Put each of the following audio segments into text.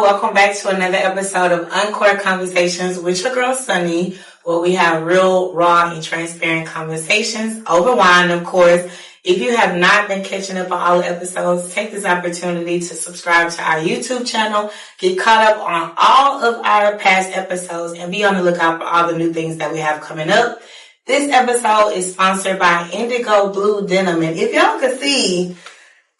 welcome back to another episode of Uncourt Conversations with your girl Sunny, where we have real, raw, and transparent conversations over wine, of course. If you have not been catching up on all the episodes, take this opportunity to subscribe to our YouTube channel, get caught up on all of our past episodes, and be on the lookout for all the new things that we have coming up. This episode is sponsored by Indigo Blue Denim, and if y'all can see,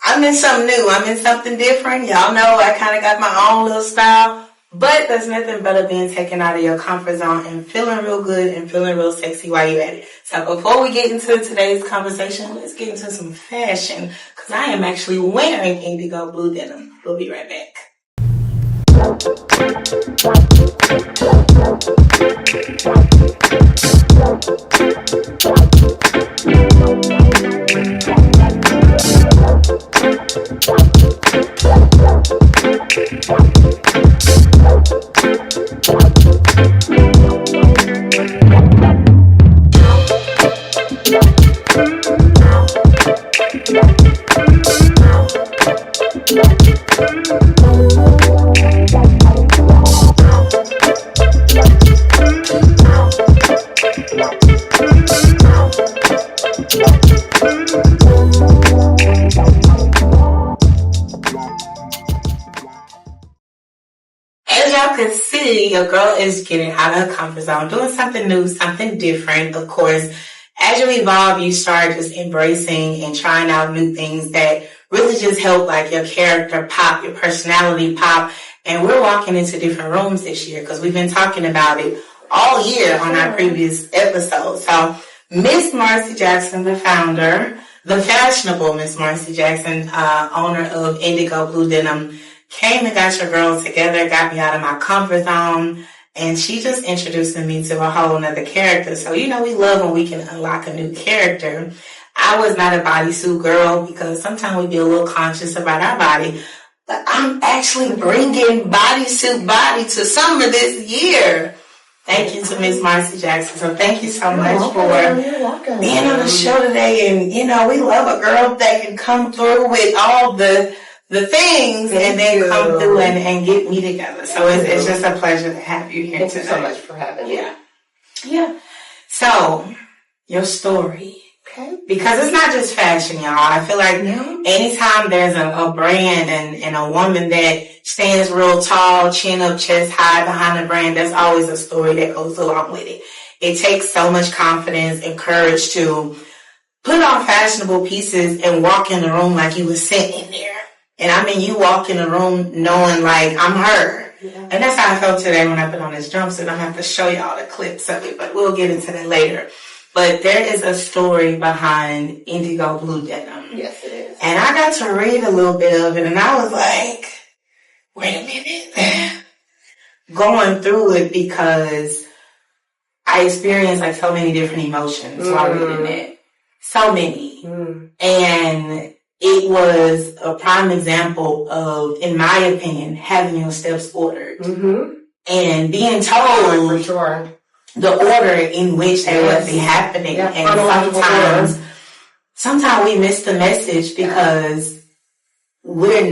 I'm in something new. I'm in something different. Y'all know I kind of got my own little style, but there's nothing better being taken out of your comfort zone and feeling real good and feeling real sexy while you're at it. So before we get into today's conversation, let's get into some fashion, because I am actually wearing Indigo Blue Denim. We'll be right back. Your girl is getting out of her comfort zone, doing something new, something different. Of course, as you evolve, you start just embracing and trying out new things that really just help like your character pop, your personality pop. And we're walking into different rooms this year because we've been talking about it all year on our previous episodes. So Miss Marcy Jackson, the founder, the fashionable Miss Marcy Jackson, owner of Indigo Blue Denim, came and got your girls together, got me out of my comfort zone, and she just introducing me to a whole nother character. So, you know, we love when we can unlock a new character. I was not a bodysuit girl because sometimes we be a little conscious about our body, but I'm actually bringing bodysuit body to summer this year. Thank you to Miss Marcy Jackson. So thank you so much for being on the show today. And, you know, we love a girl that can come through with all the things and then come through and get me together. So it's just a pleasure to have you here today. Thank you so much for having me. Yeah. So, your story. Okay. Because it's not just fashion, y'all. I feel like anytime there's a brand and a woman that stands real tall, chin up, chest high behind the brand, there's always a story that goes along with it. It takes so much confidence and courage to put on fashionable pieces and walk in the room like you were sitting there. And I mean, you walk in the room knowing like I'm her. Yeah. And that's how I felt today when I put on this jumpsuit. I'm going to have to show y'all the clips of it, but we'll get into that later. But there is a story behind Indigo Blue Denim. Yes, it is. And I got to read a little bit of it, and I was like, wait a minute. Going through it because I experienced like so many different emotions while reading it. So many. And it was a prime example of, in my opinion, having your steps ordered. And being told for sure the order in which they would be happening. Yeah, and sometimes we miss the message because we're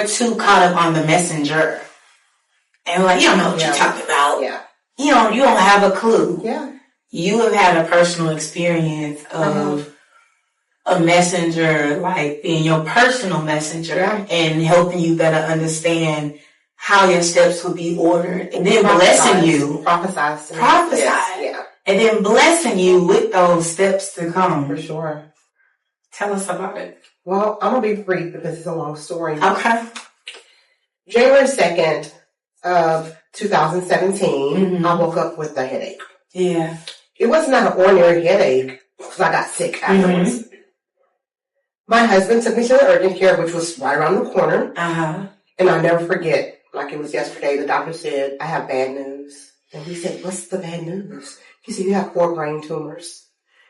too caught up on the messenger. And we're like, you don't know what you're talking about. Yeah. You don't have a clue. Yeah. You have had a personal experience of a messenger, like being your personal messenger and helping you better understand how your steps would be ordered, and then blessing you. Prophesize. Yeah. And then blessing you with those steps to come. For sure. Tell us about it. Well, I'm going to be brief because it's a long story. Okay. January 2nd of 2017, I woke up with a headache. Yeah. It was not an ordinary headache because I got sick afterwards. My husband took me to the urgent care, which was right around the corner. And I'll never forget, like it was yesterday, the doctor said, I have bad news. And we said, what's the bad news? He said, you have 4 brain tumors.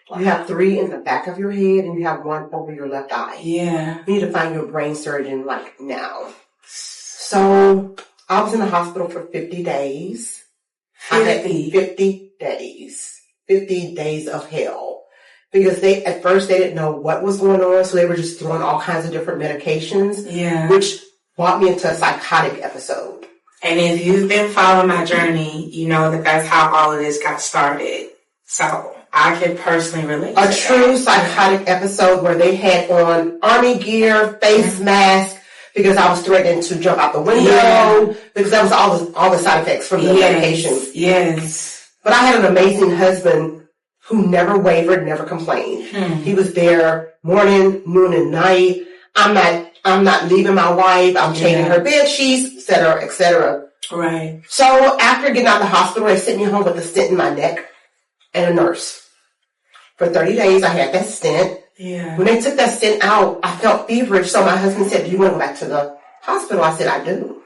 Wow. You have 3 in the back of your head and you have 1 over your left eye. Yeah. You need to find your brain surgeon like now. So I was in the hospital for 50 days. 50 days. 50 days of hell. Because at first they didn't know what was going on, so they were just throwing all kinds of different medications. Yeah. Which brought me into a psychotic episode. And if you've been following my journey, you know that that's how all of this got started. So I can personally relate to a true psychotic episode where they had on army gear, face mask, because I was threatening to jump out the window, because that was all the side effects from the medication. Yes. But I had an amazing husband who never wavered, never complained. He was there morning, noon, and night. I'm not leaving my wife. I'm changing her bed sheets, et cetera, et cetera. Right. So after getting out of the hospital, they sent me home with a stent in my neck and a nurse. For 30 days, I had that stent. Yeah. When they took that stent out, I felt feverish. So my husband said, do you want to go back to the hospital? I said, I do.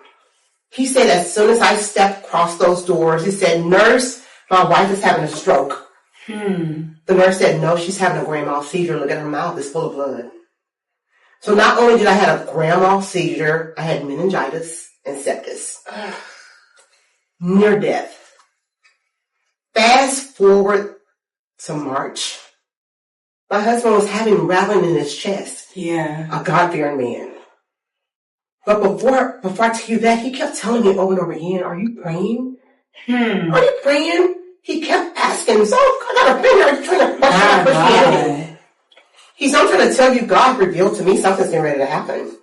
He said, as soon as I stepped across those doors, he said, nurse, my wife is having a stroke. The nurse said, no, she's having a grand mal seizure. Look at her mouth, it's full of blood. So not only did I have a grand mal seizure, I had meningitis and sepsis. Near death. Fast forward to March. My husband was having rattling in his chest. Yeah. A God-fearing man. But before I tell you that, he kept telling me over and over again, are you praying? Are you praying? He kept asking, so I got a finger, are you trying to question my Christianity? I'm trying to tell you, God revealed to me something's getting ready to happen.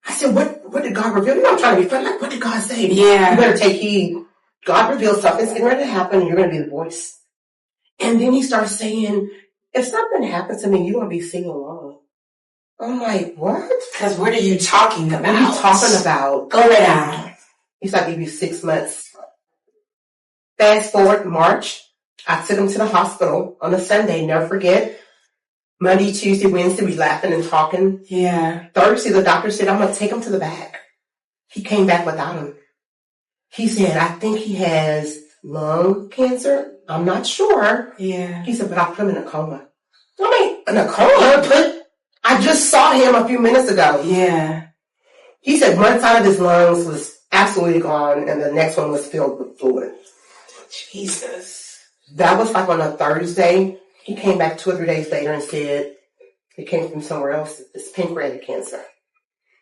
I said, what did God reveal? You know, I'm trying to be funny. Like, what did God say? Yeah. You better take heed. God revealed something's getting ready to happen, and you're going to be the voice. And then he starts saying, if something happens to me, you're going to be singing along. I'm like, what? Because what are you talking about? What are you talking about? Go right on. He's like, I'll give you 6 months. Fast forward March, I took him to the hospital on a Sunday, never forget. Monday, Tuesday, Wednesday, we laughing and talking. Yeah. Thursday, the doctor said, I'm going to take him to the back. He came back without him. He said, I think he has lung cancer. I'm not sure. Yeah. He said, but I'll put him in a coma. I mean, in a coma? But I just saw him a few minutes ago. Yeah. He said one side of his lungs was absolutely gone and the next one was filled with fluid. Jesus. That was like on a Thursday. He came back 2 or 3 days later and said it came from somewhere else. It's pancreatic cancer.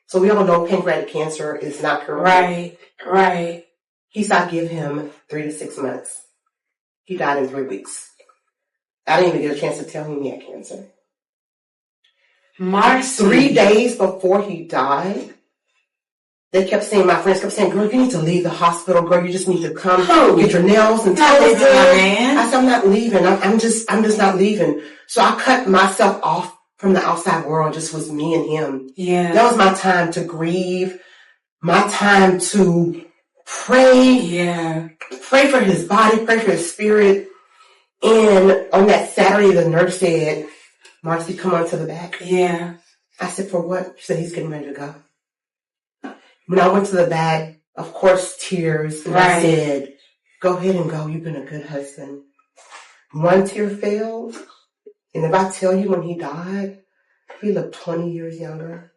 So we all know pancreatic cancer is not curable. Right. He said, I'd give him 3 to 6 months. He died in 3 weeks. I didn't even get a chance to tell him he had cancer. Marcy. 3 days before he died, my friends kept saying, girl, you need to leave the hospital. Girl, you just need to come get your nails and toes done. I said, I'm not leaving. I'm just not leaving. So I cut myself off from the outside world. Just was me and him. Yeah. That was my time to grieve, my time to pray. Yeah. Pray for his body, pray for his spirit. And on that Saturday, the nurse said, Marcy, come on to the back. Yeah. I said, for what? She said, he's getting ready to go. When I went to the back, of course, tears. And I said, go ahead and go. You've been a good husband. One tear fell. And if I tell you when he died, he looked 20 years younger.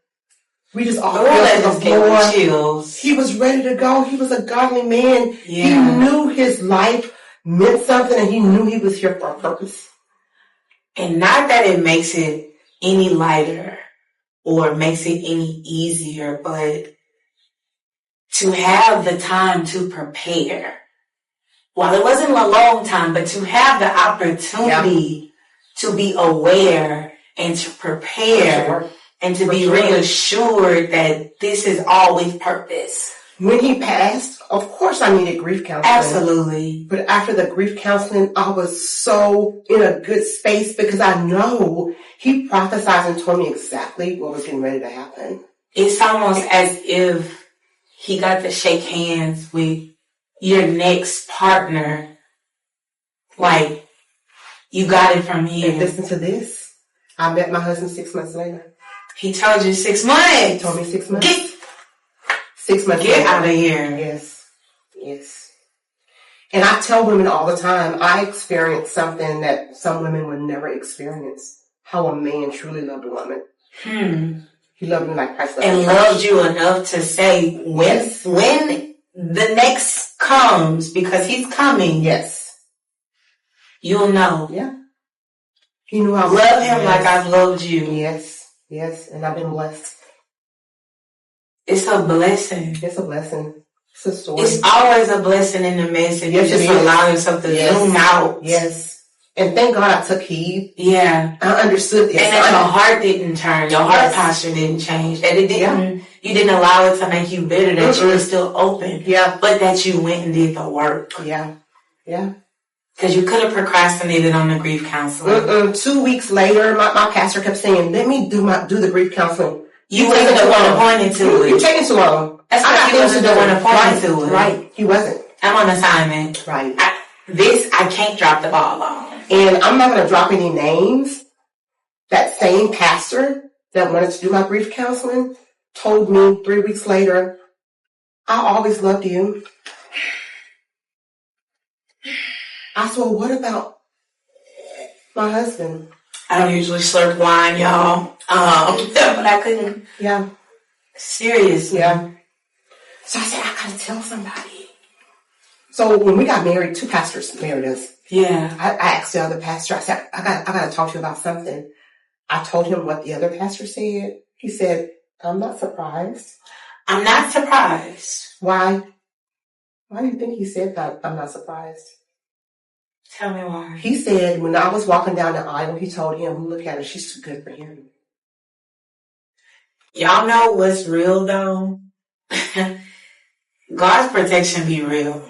We just all fell to the floor. Chills. He was ready to go. He was a godly man. Yeah. He knew his life meant something and he knew he was here for a purpose. And not that it makes it any lighter or makes it any easier, but to have the time to prepare. While it wasn't a long time, but to have the opportunity to be aware and to prepare and to be reassured that this is always purpose. When he passed, of course I needed grief counseling. Absolutely. But after the grief counseling, I was so in a good space because I know he prophesied and told me exactly what was getting ready to happen. It's almost as if he got to shake hands with your next partner. Like, you got it from here. And listen to this. I met my husband 6 months later. He told you 6 months. He told me 6 months. 6 months Get later. out of here. Yes. And I tell women all the time, I experienced something that some women would never experience. How a man truly loved a woman. He loved me like Christ loved me. And loved you enough to say, when the next comes, because he's coming. Yes. You'll know. Yeah. He knew I love him like I've loved you. Yes. And I've been blessed. It's a blessing. It's a blessing. It's a story. It's always a blessing in the midst if you just allow yourself to zoom out. Yes. And thank God I took heed. Yeah. I understood this. And that your heart didn't turn. Your heart posture didn't change. That it didn't, you didn't allow it to make you bitter, that you were still open. Yeah. But that you went and did the work. Yeah. Yeah. Because you could have procrastinated on the grief counseling. 2 weeks later, my pastor kept saying, let me do the grief counseling. You wasn't the one appointed to it. You're taking too long. That's why he wasn't the one appointed to it. Right. He wasn't. I'm on assignment. Right. I can't drop the ball on. And I'm not going to drop any names. That same pastor that wanted to do my grief counseling told me 3 weeks later, I always loved you. I said, well, what about my husband? I don't usually slurp wine, y'all. But I couldn't. Yeah. Seriously. Yeah. So I said, I got to tell somebody. So when we got married, 2 pastors married us. Yeah. I asked the other pastor, I said, I got to talk to you about something. I told him what the other pastor said. He said, I'm not surprised. I'm not surprised. Why? Why do you think he said that? I'm not surprised. Tell me why. He said when I was walking down the aisle, he told him, look at her, she's too good for him. Y'all know what's real though? God's protection be real.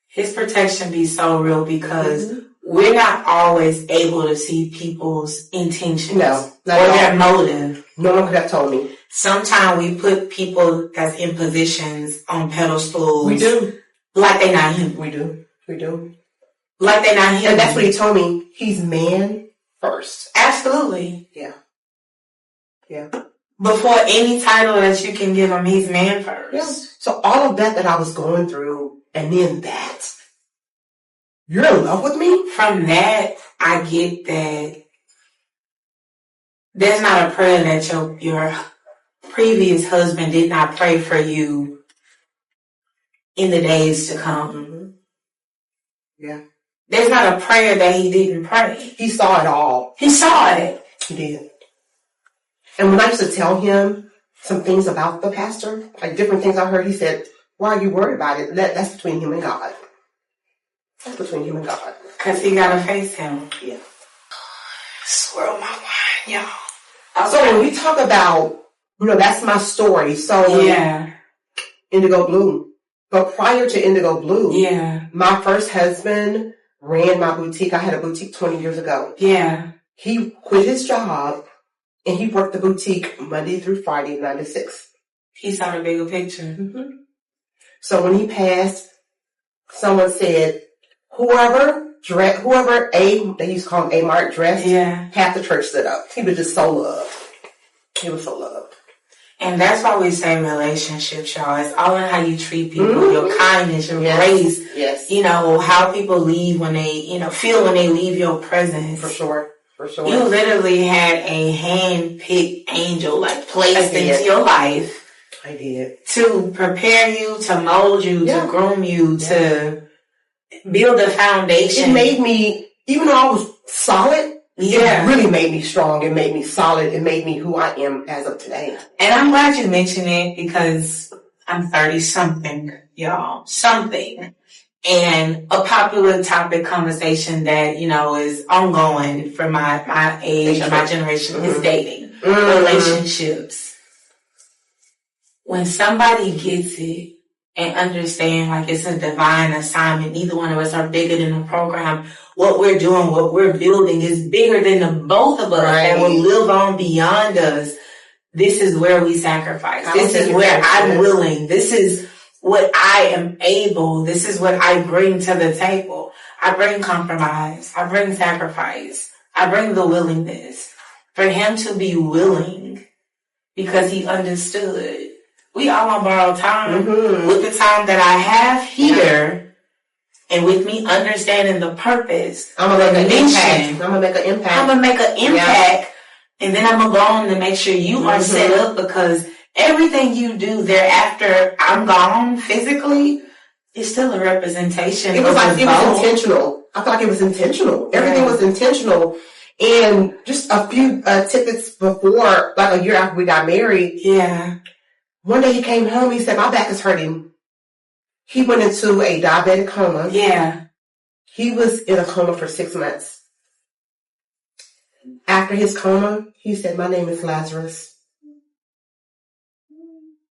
His protection be so real because we're not always able to see people's intentions. No, or their motive. No one could have told me. Sometimes we put people that's in positions on pedestals. We do. Like they not human. We do. We do. Like they not human. And that's what he told me. He's man first. Absolutely. Yeah. Yeah. Before any title that you can give him, he's man first. Yeah. So all of that I was going through, and then that. You're in love with me? From that, I get that there's not a prayer that your previous husband did not pray for you in the days to come. Mm-hmm. Yeah. There's not a prayer that he didn't pray. He saw it all. He saw it. He did. And when I used to tell him some things about the pastor, like different things I heard, he said, why are you worried about it? That's between him and God. That's between him and God. Because he got to face him. Yeah. Swirl my wine, y'all. So when we talk about, that's my story. So yeah. Indigo Blue. But prior to Indigo Blue, my first husband ran my boutique. I had a boutique 20 years ago. Yeah. He quit his job and he worked the boutique Monday through Friday, 9 to 6. He saw the bigger picture. Mm-hmm. So when he passed, someone said, whoever they used to call him A-Mark dressed, half the church stood up. He was just so loved. He was so loved. And that's why we say relationships, y'all. It's all in how you treat people, your kindness, your grace. Yes. How people leave when they, feel when they leave your presence. For sure. You literally had a hand-picked angel, placed into your life. I did. To prepare you, to mold you, to groom you, to build a foundation. It made me, even though I was solid, it really made me strong. It made me solid. It made me who I am as of today. And I'm glad you mentioned it because I'm 30-something, y'all. Something. And a popular topic conversation that, is ongoing for my age or my generation is dating. Relationships. When somebody gets it and understand it's a divine assignment, neither one of us are bigger than the program. What we're doing, what we're building is bigger than the both of us and will live on beyond us. This is where we sacrifice. This is where I'm willing. This is what I am able. This is what I bring to the table. I bring compromise. I bring sacrifice. I bring the willingness for him to be willing because he understood. We all on borrowed time. With the time that I have here and with me understanding the purpose, I'm going to make an impact. I'm going to make an impact. And then I'm going to go on to make sure you are set up because everything you do thereafter I'm gone physically is still a representation. It was intentional. I feel like it was intentional. Everything was intentional. And just a few tidbits before, a year after we got married. Yeah. One day he came home, he said, my back is hurting. He went into a diabetic coma. Yeah. He was in a coma for 6 months. After his coma, he said, my name is Lazarus.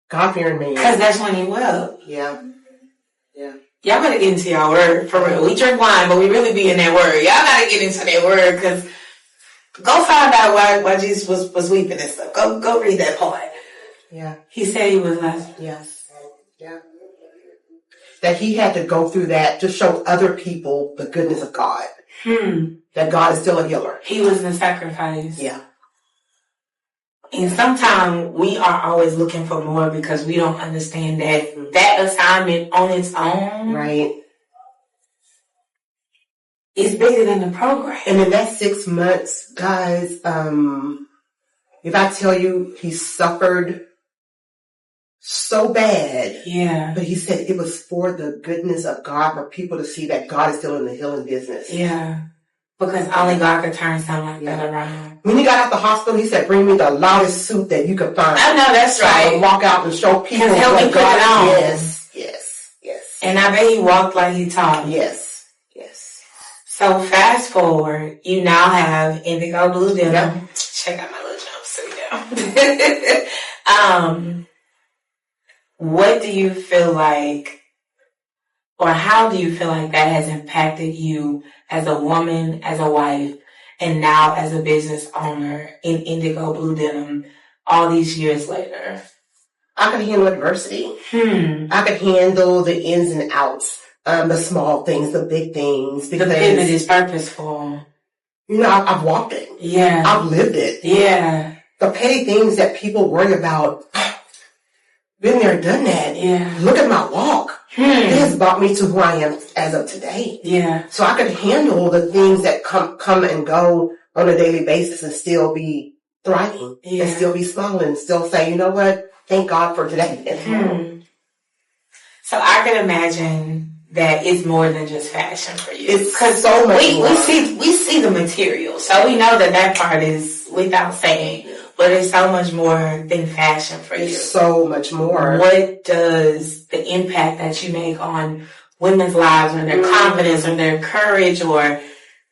God-fearing man. Because that's when he will. Yeah. Yeah. Y'all gotta get into y'all word, for real. We drink wine, but we really be in that word. Y'all gotta get into that word, because go find out why Jesus was weeping and stuff. Go read that part. Yeah. He said he was Lazarus. Yes. Yeah. That he had to go through that to show other people the goodness of God. That God is still a healer. He was the sacrifice. Yeah. And sometimes we are always looking for more because we don't understand that assignment on its own. Right. Is bigger than the program. And in that 6 months, guys, if I tell you he suffered so bad. Yeah. But he said it was for the goodness of God, for people to see that God is still in the healing business. Yeah. Because only God could turn something like that around. When he got out the hospital, he said, bring me the loudest suit that you could find. I know, that's right. So walk out and show people what God is. Yes. And I bet he walked like he talked. Yes. So fast forward, you now have Indigo Blue Denim. Yep. Check out my little jumpsuit now. What do you feel like, or how do you feel like that has impacted you as a woman, as a wife, and now as a business owner in Indigo Blue Denim all these years later? I could handle adversity. I could handle the ins and outs, the small things, the big things. Because the pivot is purposeful. You know, I've walked it. Yeah. I've lived it. Yeah. The petty things that people worry about, been there, done that. Yeah. Look at my walk. It has brought me to who I am as of today. Yeah. So I could handle the things that come and go on a daily basis and still be thriving. Yeah. And still be smiling and still say, you know what? Thank God for today. So I can imagine that it's more than just fashion for you. It's so much more. We see the material, so we know that part is without saying. But it's so much more than fashion for you. It's so much more. What does the impact that you make on women's lives, or their confidence, or their courage, or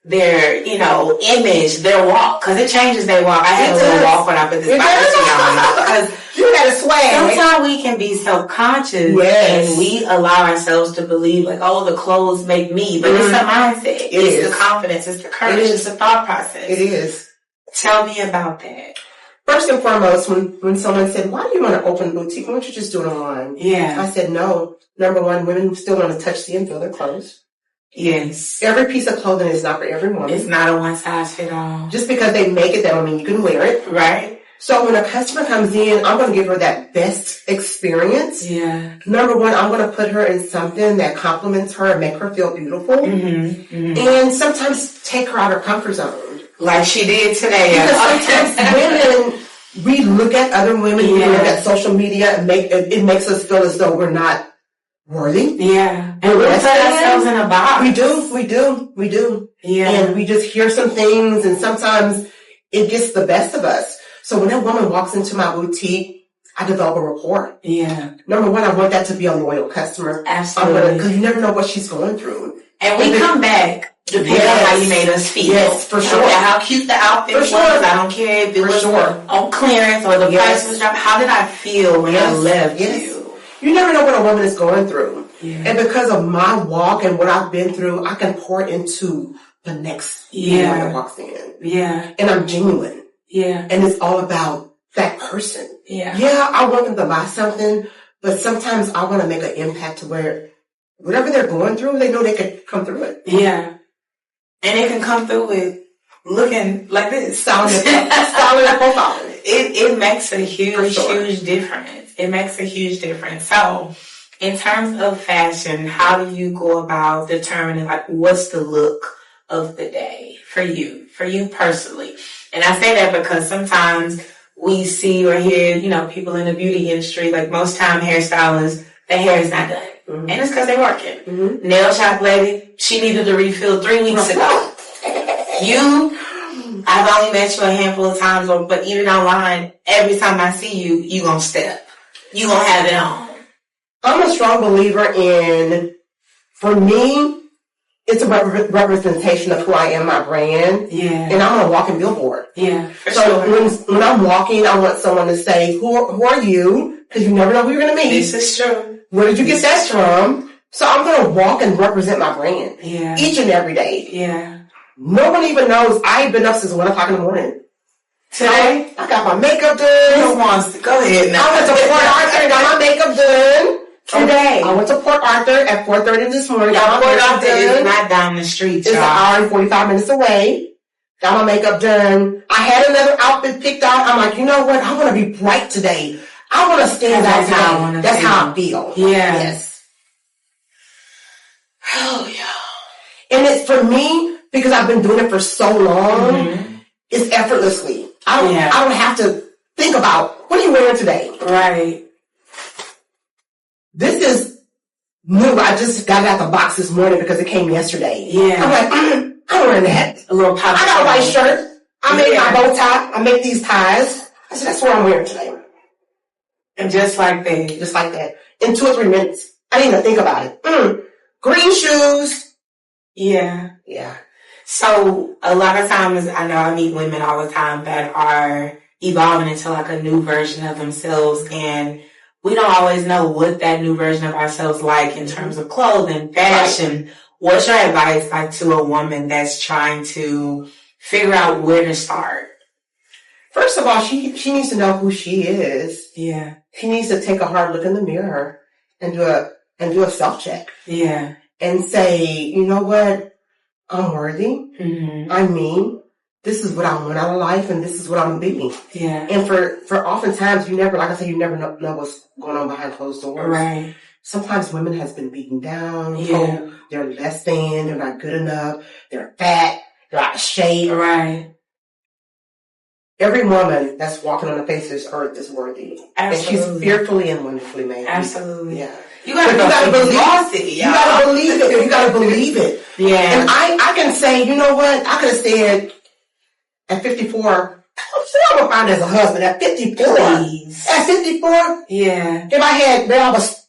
their, image, their walk? Because it changes their walk. I had a little walk when I put this bodysuit on. Because you got to swag. Sometimes we can be self-conscious, and we allow ourselves to believe like, oh, the clothes make me. But it's the mindset. It's the confidence. It's the courage. It's the thought process. It is. Tell me about that. First and foremost, when someone said, why do you want to open a boutique? Why don't you just do it online? Yeah. I said, no. Number one, women still want to touch, see, and feel their clothes. Yes. Every piece of clothing is not for every woman. It's not a one-size-fit-all. Just because they make it, that don't mean you can wear it. Right. So when a customer comes in, I'm going to give her that best experience. Yeah. Number one, I'm going to put her in something that compliments her and make her feel beautiful. And sometimes take her out of her comfort zone. Like she did today. Because sometimes women, we look at other women, we look at social media, and it makes us feel as though we're not worthy. Yeah. And we put ourselves in a box. We do. Yeah. And we just hear some things, and sometimes it gets the best of us. So when that woman walks into my boutique, I develop a rapport. Yeah. Number one, I want that to be a loyal customer. Absolutely. Because you never know what she's going through. And we come back depending on how you made us feel. Yes, for sure. How cute the outfit was. I don't care if it was on clearance or the price was dropped. How did I feel when I left you? You never know what a woman is going through. Yeah. And because of my walk and what I've been through, I can pour into the next woman that walks in. Yeah. And I'm genuine. Yeah. And it's all about that person. Yeah. Yeah, I want them to buy something, but sometimes I want to make an impact to where whatever they're going through, they know they can come through it. Yeah. And it can come through with looking like this. Styling and profiling. It makes a huge difference. It makes a huge difference. So, in terms of fashion, how do you go about determining like what's the look of the day for you personally? And I say that because sometimes we see or hear, people in the beauty industry, like most time hairstylists, their hair is not done. And it's because they're working. Nail shop lady, she needed a refill 3 weeks ago. I've only met you a handful of times, but even online, every time I see you, you gonna step. you gonna have it on. I'm a strong believer in, for me, it's a representation of who I am, my brand. Yeah. And I'm a walking billboard. Yeah. So when I'm walking, I want someone to say, who are you? Because you never know who you're going to meet. This is true. Where did you get that from? So I'm going to walk and represent my brand. Yeah. Each and every day. Yeah. No one even knows I've been up since 1 o'clock in the morning. Today? I got my makeup done. Who wants to go ahead now? I went to Port Arthur and got my makeup done. Today. I went to Port Arthur at 4:30 this morning. Got my Port makeup Arthur done. is not down the street, It's y'all. an hour and 45 minutes away. Got my makeup done. I had another outfit picked out. I'm like, you know what? I want to be bright today. I want to stand out today. That's how I feel. Yeah. Yes. Oh, yeah. And it's for me, because I've been doing it for so long, it's effortlessly. I don't have to think about, what are you wearing today? Right. This is new. I just got it out the box this morning because it came yesterday. Yeah. I'm like, I'm wearing that. A little pop. I got a white shirt. I made my bow tie. I make these ties. I said, that's what I'm wearing today. And just like that. Just like that. In 2 or 3 minutes. I didn't even think about it. Green shoes. Yeah. Yeah. So a lot of times, I know I meet women all the time that are evolving into like a new version of themselves, and we don't always know what that new version of ourselves like in terms of clothing, fashion. Right. What's your advice like to a woman that's trying to figure out where to start? First of all, she needs to know who she is. Yeah. She needs to take a hard look in the mirror and do a self-check. Yeah. And say, you know what? I'm worthy. Mm-hmm. I'm me. This is what I want out of life, and this is what I'm being. Yeah. And for oftentimes, you never, like I said, you never know what's going on behind closed doors. Right. Sometimes women has been beaten down. Yeah. Told they're less than, they're not good enough, they're fat, they're out of shape. Right. Every woman that's walking on the face of this earth is worthy. Absolutely. And she's fearfully and wonderfully made. Absolutely. Yeah. You gotta believe it. You gotta believe it. You gotta believe it. Yeah. And I can say, you know what? I could have said at 54, I'm gonna find as a husband at 54. Please. At 54? Yeah. If I was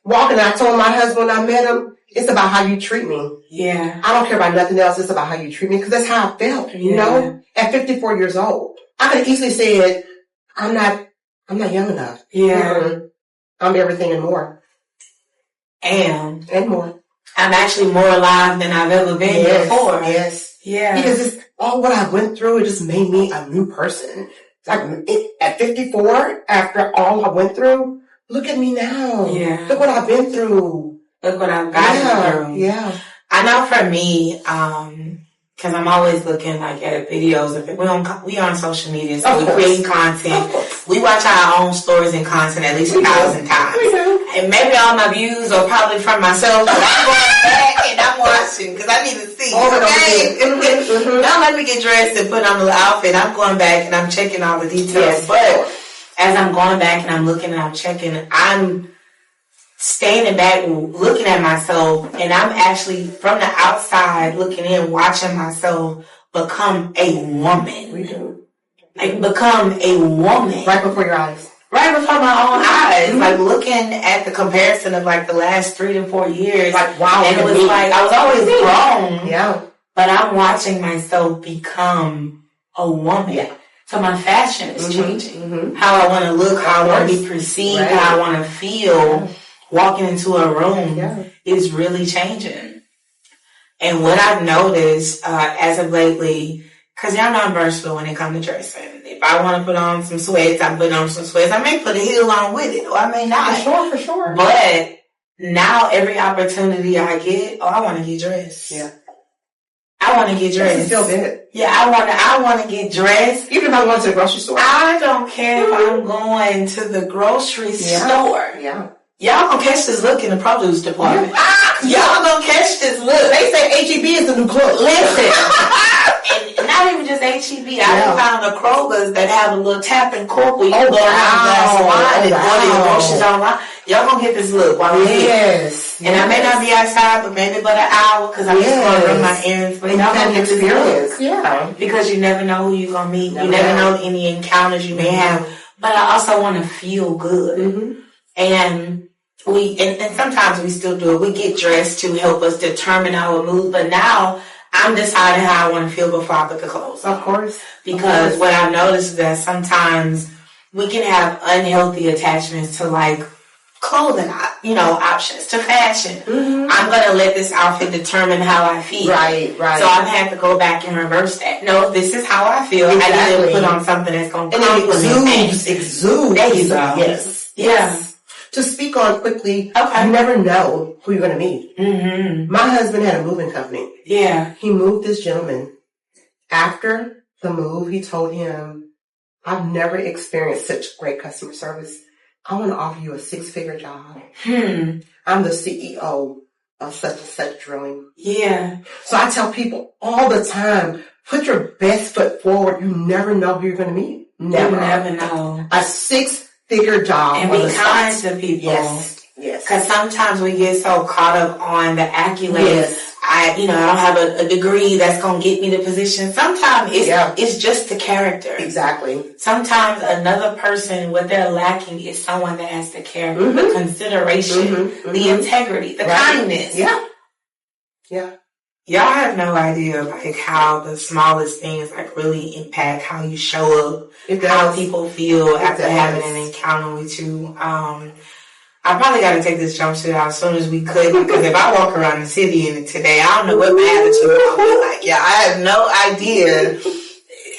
walking and I told my husband when I met him, it's about how you treat me. Yeah. I don't care about nothing else. It's about how you treat me, because that's how I felt, you know? At 54 years old. I could have easily said, I'm not young enough. Yeah. I'm everything and more. And more. I'm actually more alive than I've ever been before. Yes. Yeah. Because it's all what I went through, it just made me a new person. Like at 54, after all I went through, look at me now. Yeah. Look what I've been through. Look what I've gotten through. Yeah. I know for me, because I'm always looking like at videos of it. We on social media, so we create content. We watch our own stories and content at least 1,000 times. We do. And maybe all my views are probably from myself, but I'm going back and I'm watching because I need to see. Okay? Don't let me get dressed and put on the outfit. I'm going back and I'm checking all the details. Yes. But as I'm going back and I'm looking and I'm checking, I'm standing back looking at myself, and I'm actually from the outside looking in, watching myself become a woman. We do. Like become a woman. Right before your eyes. Right before my own eyes. Like looking at the comparison of like the last 3 to 4 years. Like, wow. And it was like, I was always grown. Yeah. But I'm watching myself become a woman. Yeah. So my fashion is changing. Mm-hmm. How I want to look, how I want to be perceived, how I want to feel. Walking into a room is really changing. And what I've noticed as of lately, because y'all know I'm versatile when it comes to dressing. If I want to put on some sweats, I'm putting on some sweats. I may put a heel on with it, or I may not. For sure. But now every opportunity I get, I want to get dressed. Yeah. I want to get dressed. Feel good. Yeah, I want to get dressed. Even if I'm going to the grocery store. I don't care if I'm going to the grocery store. Yeah. Y'all gonna catch this look in the produce department. Y'all gonna catch this look. They say H-E-B is the new club. Listen. And not even just H-E-B. I found the Kroger's that have a little tap and cork where you can go have a glass of wine and order your groceries online. Y'all gonna get this look while we're here. And I may not be outside, but maybe about an hour because I'm just gonna run my errands. But y'all gonna get this look. Yeah. Because you never know who you're gonna meet. You never know any encounters you may have. but I also want to feel good. Mm-hmm. And and sometimes we still do it. We get dressed to help us determine our mood, but now I'm deciding how I want to feel before I put the clothes on. Of course. Because what I've noticed is that sometimes we can have unhealthy attachments to like clothing, options, to fashion. Mm-hmm. I'm going to let this outfit determine how I feel. Right. So I've had to go back and reverse that. No, this is how I feel. Exactly. I need to put on something that's going to compliment me. Exude. There you go. Yes. Yeah. To speak on quickly, okay. You never know who you're going to meet. Mm-hmm. My husband had a moving company. Yeah. He moved this gentleman. After the move, he told him, I've never experienced such great customer service. I want to offer you a 6-figure job. I'm the CEO of such and such drilling. Yeah. So I tell people all the time, put your best foot forward. You never know who you're going to meet. Never. You never know. A 6-figure job. And be kind to people. Yes. Because sometimes we get so caught up on the accolades. Yes. I don't have a degree that's going to get me the position. Sometimes it's just the character. Exactly. Sometimes another person, what they're lacking is someone that has the character, the consideration, the integrity, the kindness. Yeah. Y'all have no idea like how the smallest things like really impact how you show up, how people feel after having an encounter with you. I probably got to take this jumpsuit out as soon as we could, because if I walk around the city today, I don't know what my attitude will be like. Yeah, I have no idea.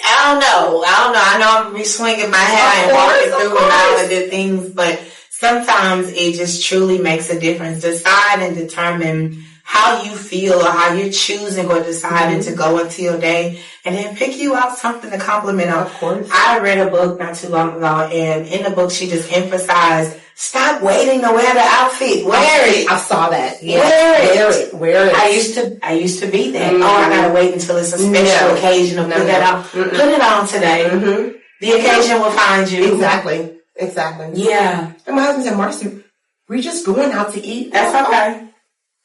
I don't know. I know I'm going to be swinging my hat and walking through and all of the things, but sometimes it just truly makes a difference. Decide and determine how you feel or how you're choosing or deciding to go into your day, and then pick you out something to compliment on. Of course. I read a book not too long ago, and in the book she just emphasized, stop waiting to wear the outfit. Wear it. I saw that. Yeah. Wear it. I used to be that. I gotta wait until it's a special occasion to put that on. Put it on today. The occasion will find you. Exactly. Yeah. And my husband said, Marcy, we're just going out to eat. That's okay.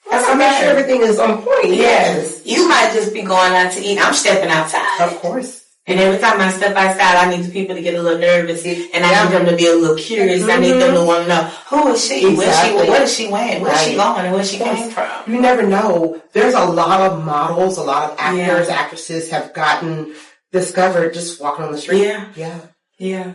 That's okay. Make sure everything is on point. Yes. You might just be going out to eat. I'm stepping outside. Of course. And every time I step outside, I need the people to get a little nervous, and I need them to be a little curious. I need them to want to know, who is she? Exactly. What is she wearing? Where's she going? And where she came from? You never know. There's a lot of models, a lot of actors, actresses have gotten discovered just walking on the street. Yeah.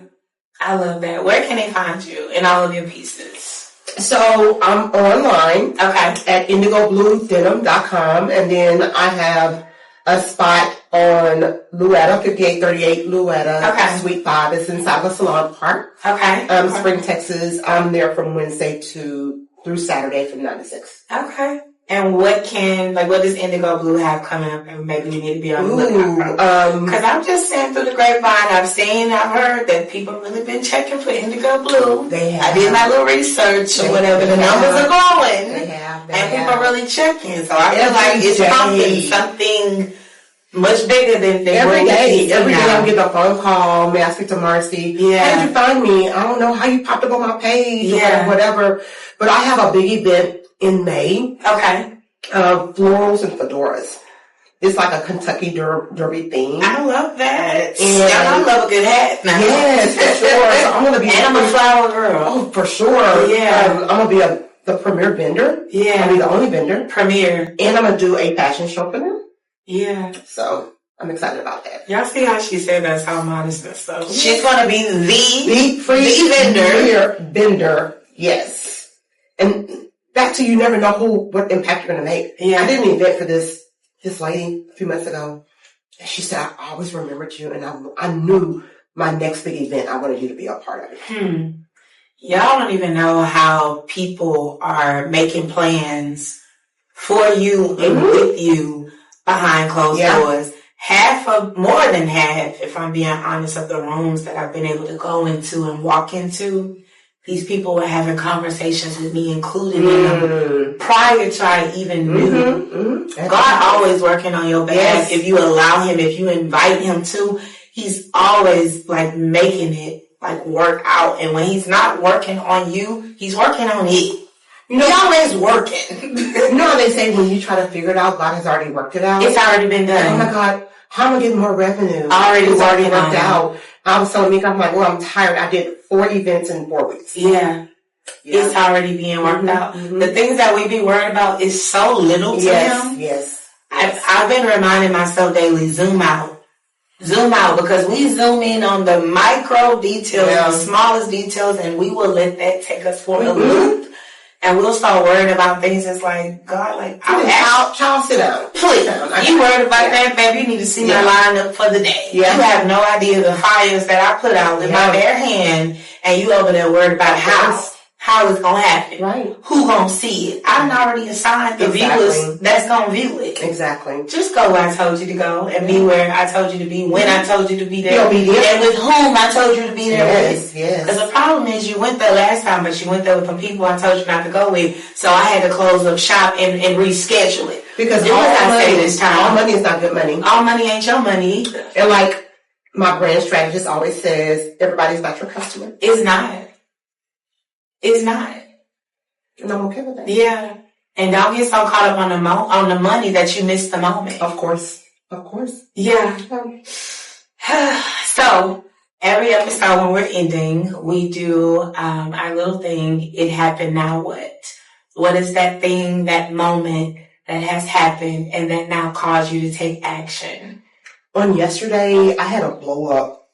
I love that. Where can they find you in all of your pieces? So I'm online at indigobluedenim.com, and then I have a spot on Louetta, 5838 Louetta, Suite 5. It's inside the Salon Park. Spring, Texas. I'm there from Wednesday through Saturday from 9 to 6. Okay. And what does Indigo Blue have coming up? And maybe we need to be on the lookout. Because I'm just saying through the grapevine, I've heard that people really been checking for Indigo Blue. They have. I did my little research or whatever. The numbers are growing. They have. And people are really checking. So I feel like it's something much bigger than every day. Every day I'm getting a phone call. May I speak to Marcy? Yeah. How did you find me? I don't know how you popped up on my page or whatever. But I have a big event in May. Florals and fedoras. It's like a Kentucky Derby theme. I love that. And I love a good hat now. Yes, for sure. So I'm gonna be I'm a flower girl. Oh, for sure. Yeah. I'm gonna be the premier vendor. Yeah. I'll be the only vendor. Premier. And I'm gonna do a fashion show for them. Yeah. So I'm excited about that. Y'all see how she said that's how modest and stuff. She's gonna be the vendor. Yes. And back to you never know what impact you're gonna make. Yeah. I did an event for this lady a few months ago. And she said, I always remembered you, and I knew my next big event, I wanted you to be a part of it. Y'all don't even know how people are making plans for you and with you behind closed doors. More than half, if I'm being honest, of the rooms that I've been able to go into and walk into, these people were having conversations with me, including in them, prior to I even knew. God always working on your behalf. If you allow him, if you invite him to, he's always making it work out. And when he's not working on you, he's working on it. He's always working. You know how they say when you try to figure it out, God has already worked it out? It's already been done. Oh my God, how am I getting more revenue? It's already worked out. I was telling Mika, I'm like, well, I'm tired. I did 4 events in 4 weeks. Yeah. It's already being worked out. The things that we be worried about is so little to him. Yes. I've been reminding myself daily, zoom out. Zoom out, because we zoom in on the micro details, the smallest details, and we will let that take us for a loop. And we'll start worrying about things. It's like, God, like, child, sit down. Please. You worried about that, baby? You need to see my lineup for the day. You have no idea the fires that I put out with my bare hand, and you over there worried about how it's gonna happen. Right. Who gonna see it? I done already assigned the viewers that's gonna view it. Exactly. Just go where I told you to go and be where I told you to be, when I told you to be there, and with whom I told you to be there with. Yes. Because the problem is you went there last time, but you went there with some people I told you not to go with, so I had to close up shop and reschedule it. Because all money is not good money. All money ain't your money either. And like my brand strategist always says, everybody's not your customer. It's not. It's not. And I'm okay with that. Yeah. And don't get so caught up on the money that you miss the moment. Of course. Yeah. So every episode when we're ending, we do our little thing. It happened, now what? What is that thing, that moment that has happened and that now caused you to take action? On yesterday, I had a blow up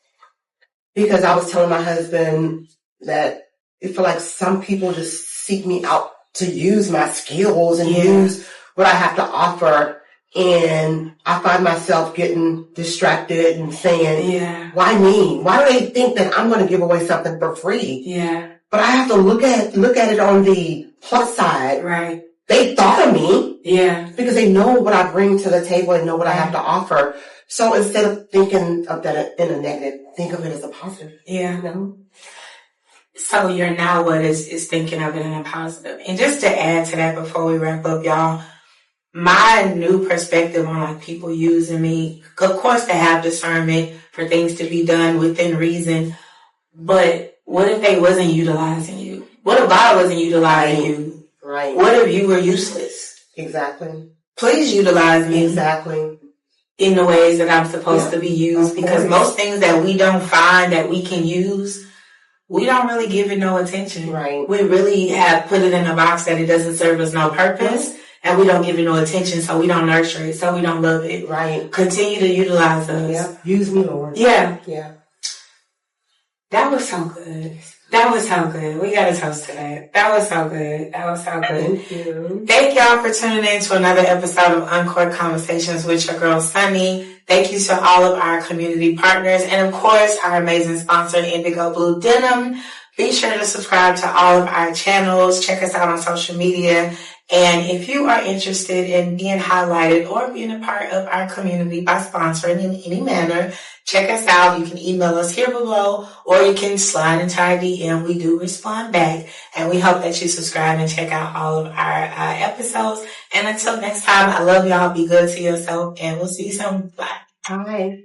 because I was telling my husband that I feel like some people just seek me out to use my skills and use what I have to offer. And I find myself getting distracted and saying, why me? Why do they think that I'm going to give away something for free? Yeah. But I have to look at it on the plus side. Right. They thought of me. Yeah. Because they know what I bring to the table and know what I have to offer. So instead of thinking of that in a negative, think of it as a positive. Yeah. You know? So your now what is thinking of it in a positive. And just to add to that before we wrap up, y'all, my new perspective on like people using me, of course they have discernment for things to be done within reason, but what if they wasn't utilizing you? What if I wasn't utilizing you? Right. What if you were useless? Exactly. Please utilize me. Exactly. In the ways that I'm supposed to be used, because most things that we don't find that we can use, we don't really give it no attention. Right. We really have put it in a box that it doesn't serve us no purpose, and we don't give it no attention, so we don't nurture it, so we don't love it. Right. Continue to utilize us. Yeah. Use me, Lord. Yeah. Yeah. That was so good. That was so good. We got to toast to that. That was so good. That was so good. Thank you. Thank y'all for tuning in to another episode of Uncourt Conversations with your girl, Sunny. Thank you to all of our community partners and, of course, our amazing sponsor, Indigo Blue Denim. Be sure to subscribe to all of our channels. Check us out on social media. And if you are interested in being highlighted or being a part of our community by sponsoring in any manner, check us out. You can email us here below, or you can slide into our DM. We do respond back. And we hope that you subscribe and check out all of our episodes. And until next time, I love y'all. Be good to yourself, and we'll see you soon. Bye. Bye.